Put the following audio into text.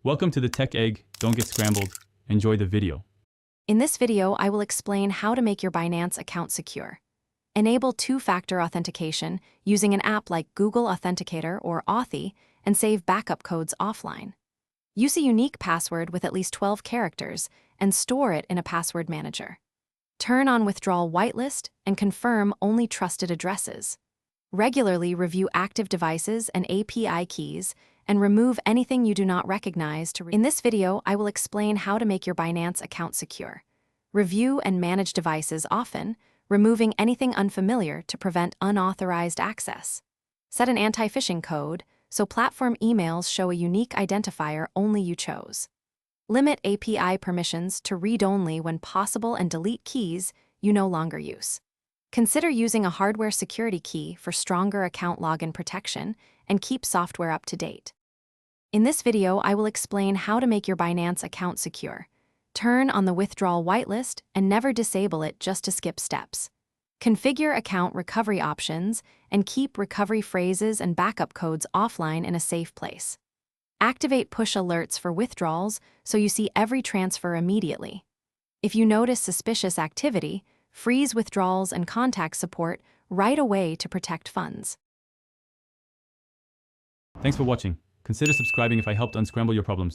Welcome to the Tech Egg. Don't get scrambled. Enjoy the video. In this video, I will explain how to make your Binance account secure. Enable two-factor authentication using an app like Google Authenticator or Authy and save backup codes offline. Use a unique password with at least 12 characters and store it in a password manager. Turn on withdrawal whitelist and confirm only trusted addresses. Regularly review active devices and API keys and remove anything you do not recognize. In this video, I will explain how to make your Binance account secure. Review and manage devices often, removing anything unfamiliar to prevent unauthorized access. Set an anti-phishing code so platform emails show a unique identifier only you chose. Limit API permissions to read-only when possible and delete keys you no longer use. Consider using a hardware security key for stronger account login protection and keep software up to date. In this video, I will explain how to make your Binance account secure. Turn on the withdrawal whitelist and never disable it just to skip steps. Configure account recovery options and keep recovery phrases and backup codes offline in a safe place. Activate push alerts for withdrawals so you see every transfer immediately. If you notice suspicious activity, freeze withdrawals and contact support right away to protect funds. Thanks for watching. Consider subscribing if I helped unscramble your problems.